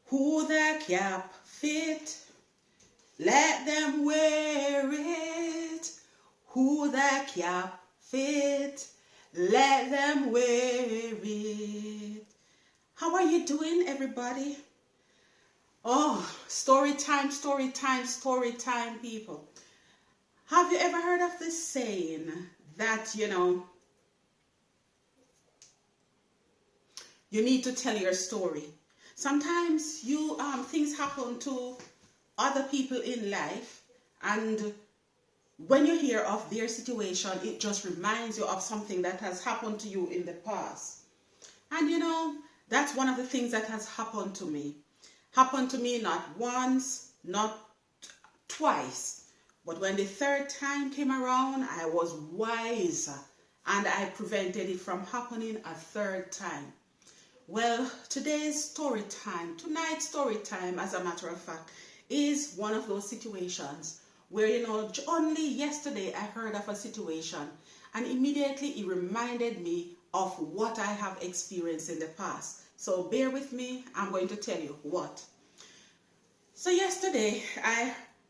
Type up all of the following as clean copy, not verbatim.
Who the cap fit, let them wear it. Who the cap fit, let them wear it. How are you doing, everybody? Oh, story time, story time, story time, people. Have you ever heard of this saying that, you need to tell your story? Sometimes things happen to other people in life, and when you hear of their situation, it just reminds you of something that has happened to you in the past. And that's one of the things that has happened to me. Happened to me not once, not twice, but when the third time came around, I was wise and I prevented it from happening a third time. Well, tonight's story time, as a matter of fact, is one of those situations where, only yesterday I heard of a situation and immediately it reminded me of what I have experienced in the past. So bear with me, I'm going to tell you what. So yesterday,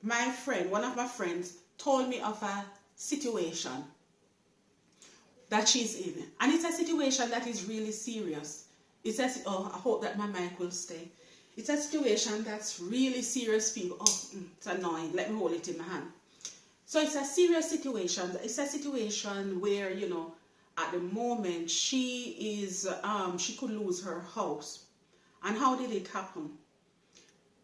one of my friends told me of a situation that she's in. And it's a situation that is really serious. It says, I hope that my mic will stay. It's a situation that's really serious, people. It's annoying. Let me hold it in my hand. So it's a serious situation. It's a situation where, at the moment she could lose her house. And how did it happen?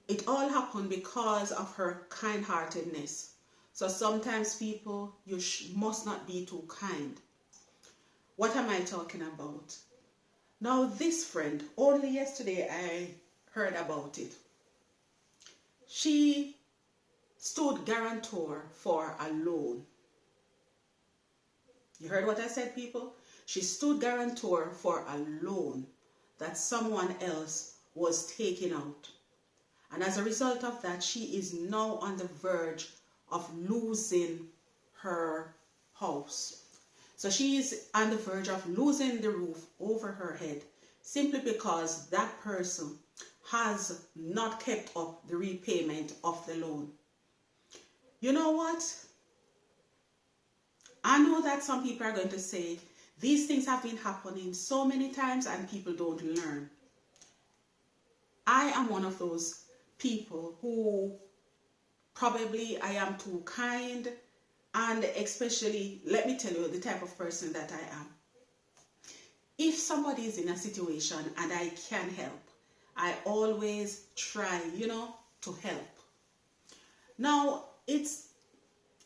It all happened because of her kind-heartedness. So sometimes people, you must not be too kind. What am I talking about? Now this friend, only yesterday I heard about it. She stood guarantor for a loan. You heard what I said, people? She stood guarantor for a loan that someone else was taking out. And as a result of that, she is now on the verge of losing her house. So she is on the verge of losing the roof over her head simply because that person has not kept up the repayment of the loan. You know what? I know that some people are going to say, these things have been happening so many times and people don't learn. I am one of those people who probably I am too kind, and especially, let me tell you the type of person that I am. If somebody is in a situation and I can help, I always try, to help. Now,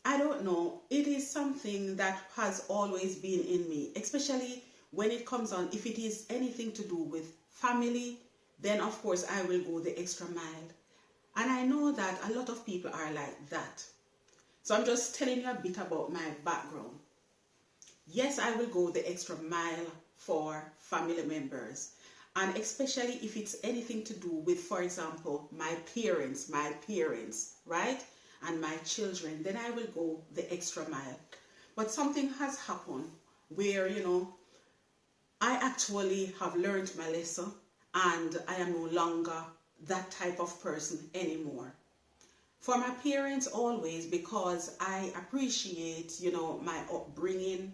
I don't know, it is something that has always been in me, especially when it comes on, if it is anything to do with family, then of course I will go the extra mile. And I know that a lot of people are like that. So I'm just telling you a bit about my background. Yes, I will go the extra mile for family members. And especially if it's anything to do with, for example, my parents, right? And my children, then I will go the extra mile. But something has happened where, I actually have learned my lesson and I am no longer that type of person anymore. For my parents, always, because I appreciate, my upbringing.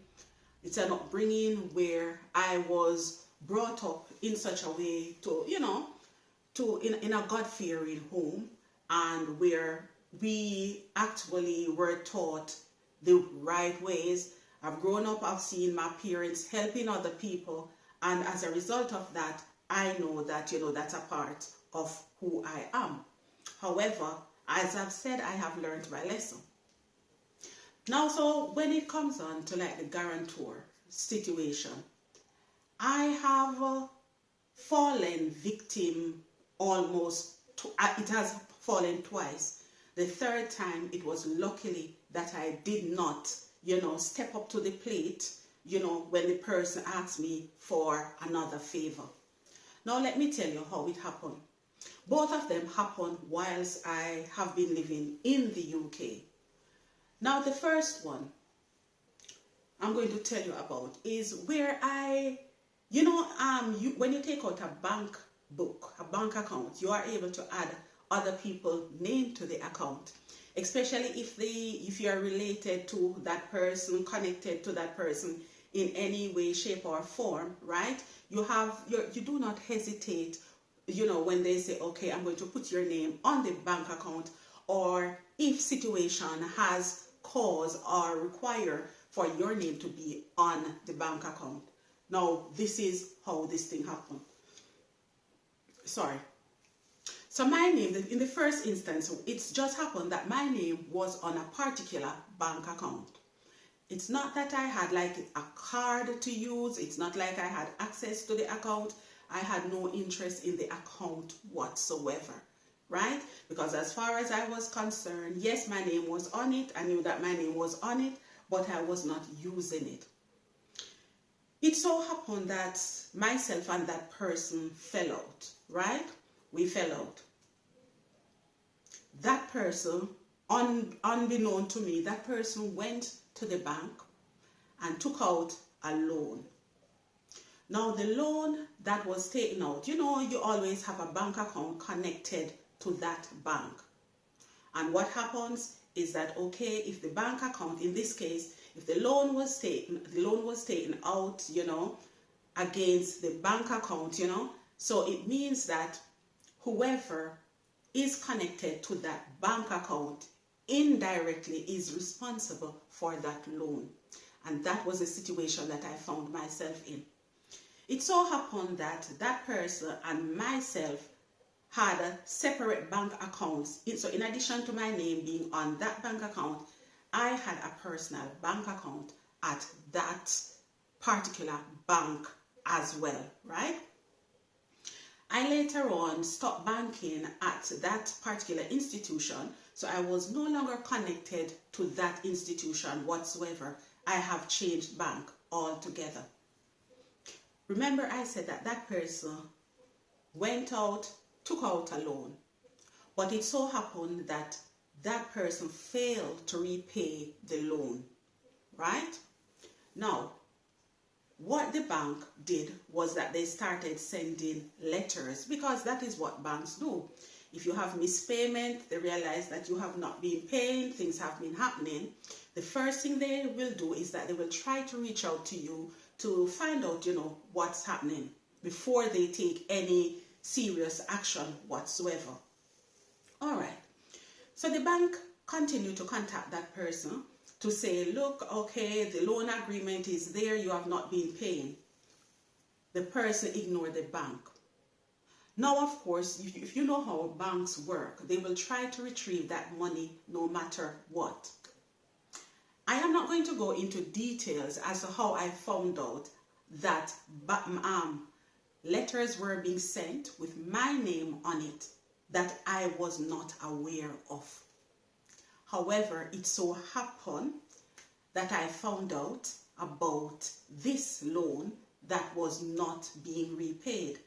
It's an upbringing where I was brought up in such a way to, in a God-fearing home, and where we actually were taught the right ways. I've grown up, I've seen my parents helping other people, and as a result of that, I know that, that's a part of who I am. However, as I've said, I have learned my lesson. Now, so when it comes on to like the guarantor situation, I have fallen victim almost, it has fallen twice. The third time, it was luckily that I did not, step up to the plate, when the person asked me for another favor. Now, let me tell you how it happened. Both of them happened whilst I have been living in the UK. Now, the first one I'm going to tell you about is where when you take out a bank book, a bank account, you are able to add other people's name to the account, especially if you are related to that person, connected to that person in any way, shape or form, right? You do not hesitate, when they say, okay, I'm going to put your name on the bank account, or if situation has cause or require for your name to be on the bank account. Now, this is how this thing happened. Sorry. So my name, in the first instance, it's just happened that my name was on a particular bank account. It's not that I had like a card to use. It's not like I had access to the account. I had no interest in the account whatsoever, right? Because as far as I was concerned, yes, my name was on it. I knew that my name was on it, but I was not using it. It so happened that myself and that person fell out, right? We fell out. That person, unbeknown to me, that person went to the bank and took out a loan. Now, the loan that was taken out, you always have a bank account connected to that bank. And what happens is that, okay, if the bank account, in this case, if the loan was taken out, against the bank account, so it means that whoever is connected to that bank account indirectly is responsible for that loan. And that was a situation that I found myself in. It so happened that that person and myself had a separate bank accounts. So in addition to my name being on that bank account, I had a personal bank account at that particular bank as well, right? I later on stopped banking at that particular institution, so I was no longer connected to that institution whatsoever. I have changed bank altogether. Remember, I said that that person went out, took out a loan, but it so happened that that person failed to repay the loan, right? Now, what the bank did was that they started sending letters, because that is what banks do. If you have mispayment, they realize that you have not been paying, things have been happening. The first thing they will do is that they will try to reach out to you to find out, what's happening before they take any serious action whatsoever. All right. So the bank continued to contact that person to say, look, okay, the loan agreement is there, you have not been paying. The person ignored the bank. Now, of course, if you know how banks work, they will try to retrieve that money no matter what. I am not going to go into details as to how I found out that letters were being sent with my name on it that I was not aware of. However, it so happened that I found out about this loan that was not being repaid.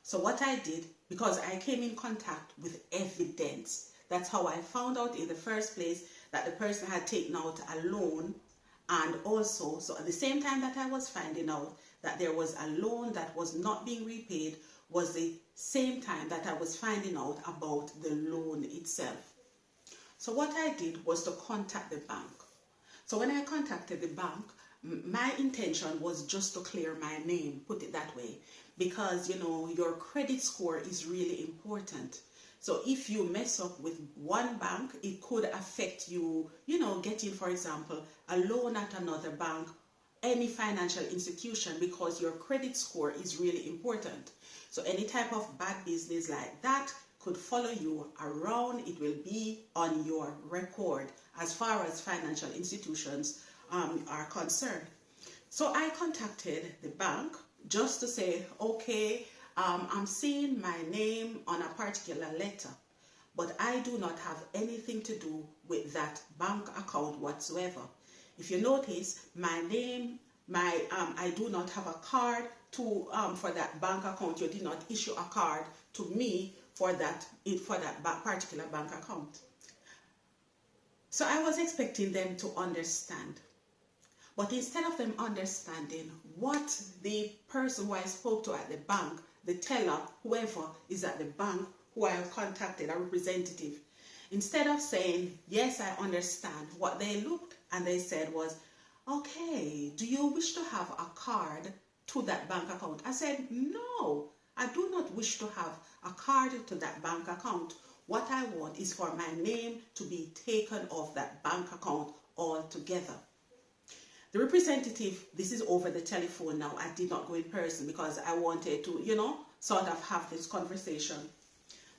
So what I did, because I came in contact with evidence, that's how I found out in the first place that the person had taken out a loan, and also, so at the same time that I was finding out that there was a loan that was not being repaid was the same time that I was finding out about the loan itself. So what I did was to contact the bank. So when I contacted the bank, my intention was just to clear my name, put it that way, because your credit score is really important. So if you mess up with one bank, it could affect you, getting, for example, a loan at another bank, any financial institution, because your credit score is really important. So any type of bad business like that could follow you around. It will be on your record as far as financial institutions are concerned. So I contacted the bank just to say, okay, I'm seeing my name on a particular letter, but I do not have anything to do with that bank account whatsoever. If you notice, my name, I do not have a card for that bank account. You did not issue a card to me for that particular bank account. So I was expecting them to understand. But instead of them understanding what the person who I spoke to at the bank the teller, whoever is at the bank who I have contacted, a representative, instead of saying, yes, I understand, what they looked and they said was, okay, do you wish to have a card to that bank account? I said, no, I do not wish to have a card to that bank account. What I want is for my name to be taken off that bank account altogether. The representative, this is over the telephone now, I did not go in person because I wanted to, sort of have this conversation.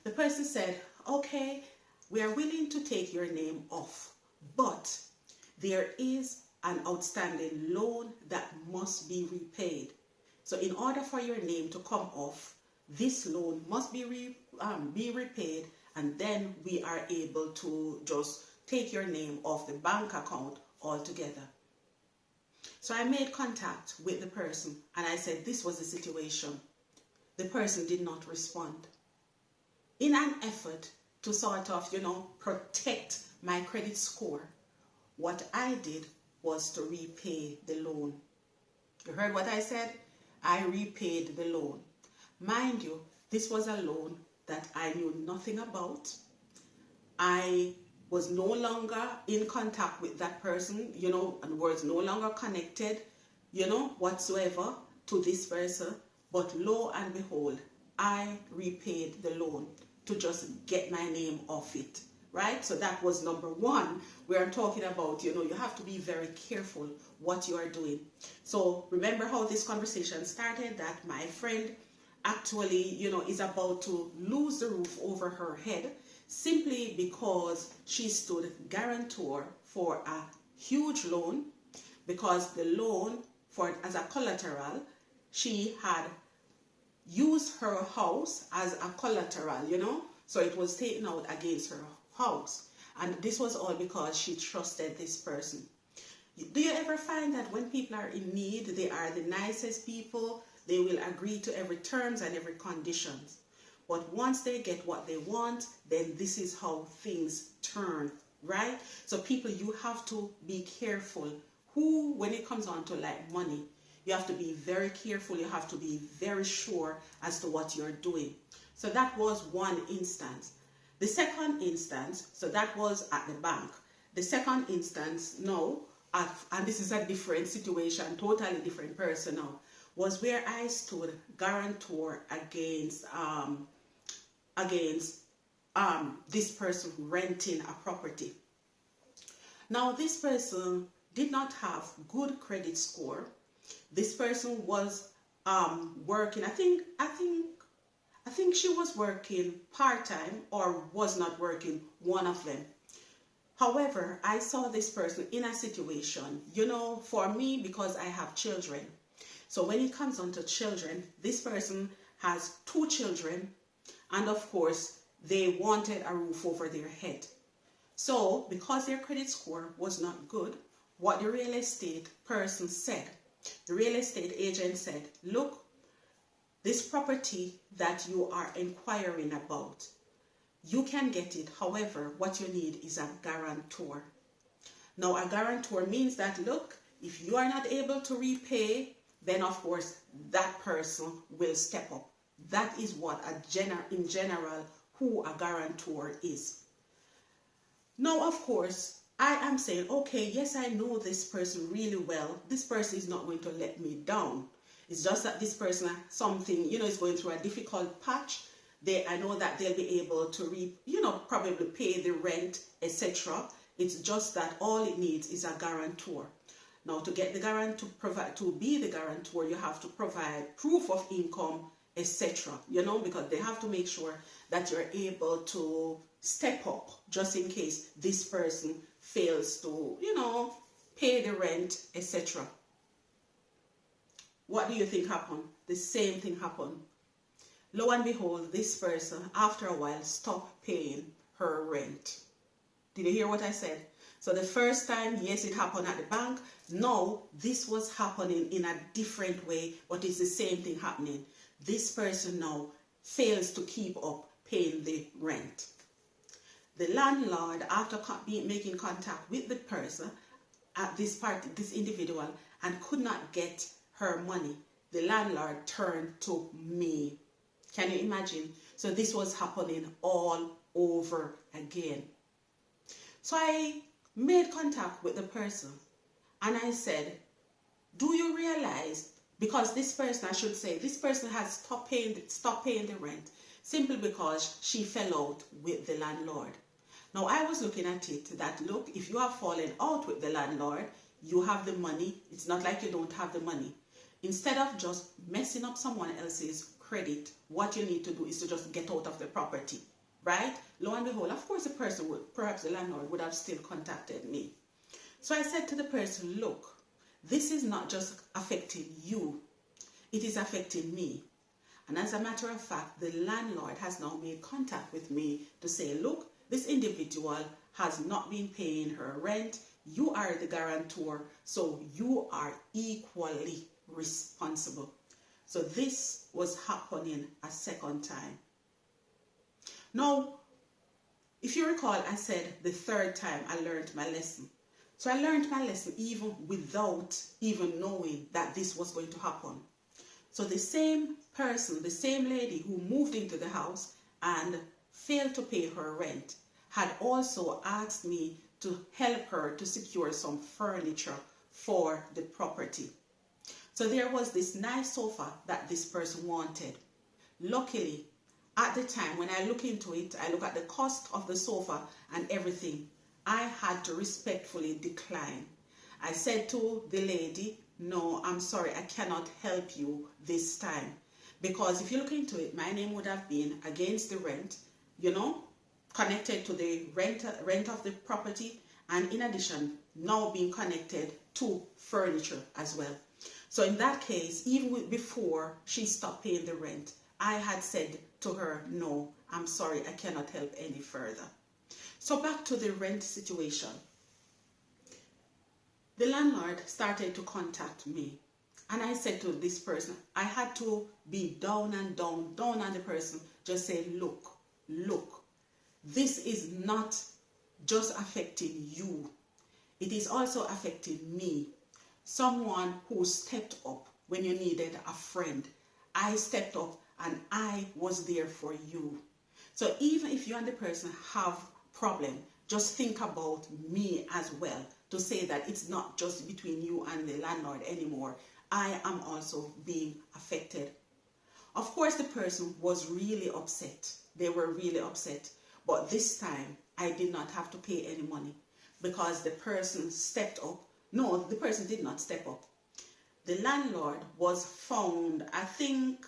The person said, okay, we are willing to take your name off, but there is an outstanding loan that must be repaid. So in order for your name to come off, this loan must be repaid, and then we are able to just take your name off the bank account altogether. So I made contact with the person and I said this was the situation. The person did not respond. In an effort to sort of, protect my credit score, what I did was to repay the loan. You heard what I said? I repaid the loan. Mind you, this was a loan that I knew nothing about. I was no longer in contact with that person, and was no longer connected, whatsoever to this person. But lo and behold, I repaid the loan to just get my name off it, right? So that was number one. We are talking about, you have to be very careful what you are doing. So remember how this conversation started, that my friend actually, is about to lose the roof over her head simply because she stood guarantor for a huge loan, because the loan as a collateral, she had used her house as a collateral, so it was taken out against her house, and this was all because she trusted this person. Do you ever find that when people are in need, they are the nicest people? They will agree to every terms and every conditions. But once they get what they want, then this is how things turn, right? So people, you have to be careful when it comes on to like money, you have to be very careful. You have to be very sure as to what you're doing. So that was one instance. The second instance, so that was at the bank. The second instance, no, and this is a different situation, totally different person now, was where I stood guarantor against this person renting a property. Now this person did not have good credit score. This person was working, I think she was working part-time or was not working, one of them. However, I saw this person in a situation, for me, because I have children. So when it comes on to children, this person has 2 children, and of course, they wanted a roof over their head. So because their credit score was not good, what the real estate person said, the real estate agent said, look, this property that you are inquiring about, you can get it. However, what you need is a guarantor. Now, a guarantor means that, look, if you are not able to repay, then of course that person will step up. That is what in general who a guarantor is. Now, of course, I am saying, okay, yes, I know this person really well. This person is not going to let me down. It's just that this person, something, is going through a difficult patch. I know that they'll be able to, probably pay the rent, etc. It's just that all it needs is a guarantor. Now, to get the guarantor, to be the guarantor, you have to provide proof of income, etc. Because they have to make sure that you're able to step up just in case this person fails to, pay the rent, etc. What do you think happened? The same thing happened. Lo and behold, this person, after a while, stopped paying her rent. Did you hear what I said? So the first time, yes, it happened at the bank. No, this was happening in a different way, but it's the same thing happening. This person now fails to keep up paying the rent. The landlord, after making contact with the person, this individual, and could not get her money, the landlord turned to me. Can you imagine? So this was happening all over again. So I made contact with the person and I said, do you realize, because this person, I should say, this person has stopped paying the rent simply because she fell out with the landlord. Now I was looking at it that, look, if you have fallen out with the landlord, you have the money. It's not like you don't have the money. Instead of just messing up someone else's credit, what you need to do is to just get out of the property, right? Lo and behold, of course the person would, perhaps the landlord would have still contacted me. So I said to the person, look, this is not just affecting you, it is affecting me. And as a matter of fact, the landlord has now made contact with me to say, look, this individual has not been paying her rent. You are the guarantor, so you are equally responsible. So this was happening a second time. Now, if you recall, I said the third time I learned my lesson. So I learned my lesson even without even knowing that this was going to happen. So the same person, the same lady who moved into the house and failed to pay her rent had also asked me to help her to secure some furniture for the property. So there was this nice sofa that this person wanted. Luckily, at the time when I look into it, I look at the cost of the sofa and everything, I had to respectfully decline. I said to the lady, no, I'm sorry, I cannot help you this time. Because if you look into it, my name would have been against the rent, you know, connected to the rent of the property, and in addition, now being connected to furniture as well. So in that case, even before she stopped paying the rent, I had said to her, no, I'm sorry, I cannot help any further. So back to the rent situation. The landlord started to contact me. And I said to this person, I had to be down and down on the person, just say, look, this is not just affecting you. It is also affecting me. Someone who stepped up when you needed a friend. I stepped up and I was there for you. So even if you and the person have problem, just think about me as well, to say that it's not just between you and the landlord anymore. I am also being affected. Of course, the person was really upset. They were really upset. But this time, I did not have to pay any money because the person stepped up. No, the person did not step up. The landlord was found, I think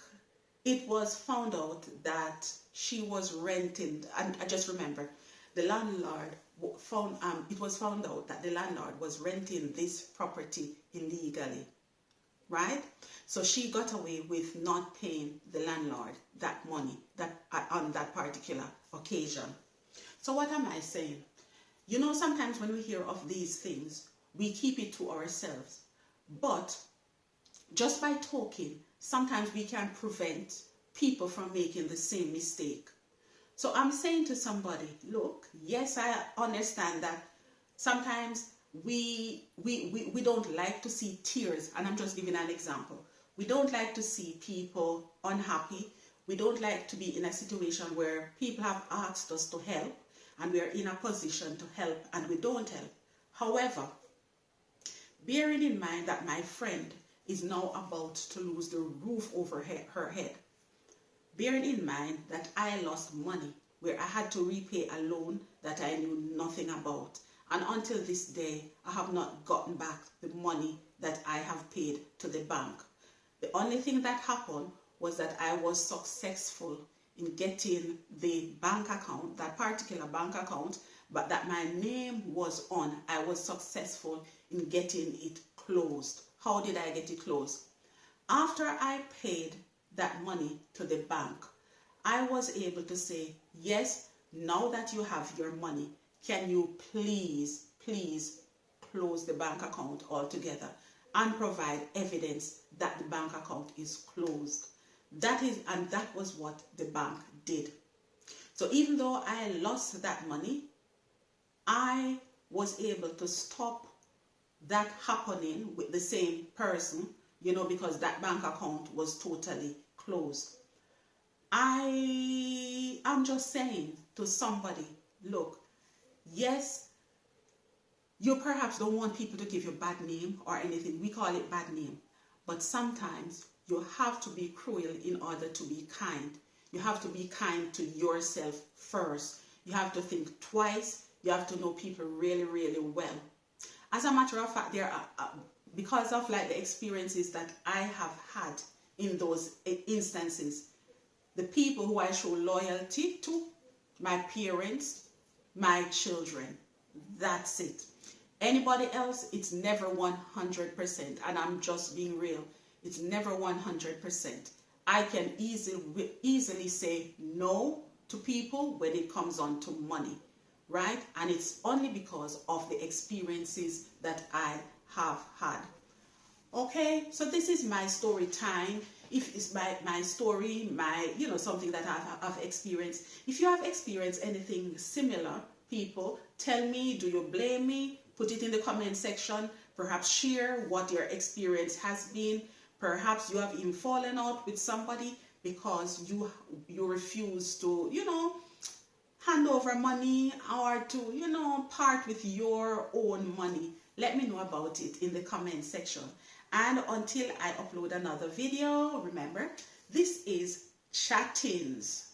it was found out that she was renting, and I just remember, the landlord found, it was found out that the landlord was renting this property illegally, right? So she got away with not paying the landlord that money that on that particular occasion. So what am I saying? You know, sometimes when we hear of these things, we keep it to ourselves. But just by talking, sometimes we can prevent people from making the same mistake. So I'm saying to somebody, look, yes, I understand that sometimes we don't like to see tears, and I'm just giving an example. We don't like to see people unhappy. We don't like to be in a situation where people have asked us to help and we are in a position to help and we don't help. However, bearing in mind that my friend is now about to lose the roof over her head, bearing in mind that I lost money where I had to repay a loan that I knew nothing about, and until this day I have not gotten back the money that I have paid to the bank. The only thing that happened was that I was successful in getting the bank account, that particular bank account, but that my name was on. I was successful in getting it closed. How did I get it closed? After I paid that money to the bank, I was able to say, yes, now that you have your money, can you please close the bank account altogether and provide evidence that the bank account is closed. That was what the bank did. So even though I lost that money, I was able to stop that happening with the same person, you know, because that bank account was totally closed. I'm just saying to somebody, look, yes, you perhaps don't want people to give you bad name or anything. We call it bad name. But sometimes you have to be cruel in order to be kind. You have to be kind to yourself first. You have to think twice. You have to know people really, really well. As a matter of fact, there are, because of like the experiences that I have had in those instances, the people who I show loyalty to, my parents, my children, that's it. Anybody else, it's never 100%, and I'm just being real. It's never 100%. I can easily say no to people when it comes on to money, right? And it's only because of the experiences that I have had. Okay, so this is my story time. If it's my story, something that I've experienced. If you have experienced anything similar, people, tell me, do you blame me? Put it in the comment section. Perhaps share what your experience has been. Perhaps you have even fallen out with somebody because you refuse to, hand over money or to, part with your own money. Let me know about it in the comment section. And until I upload another video, remember, this is Chattings.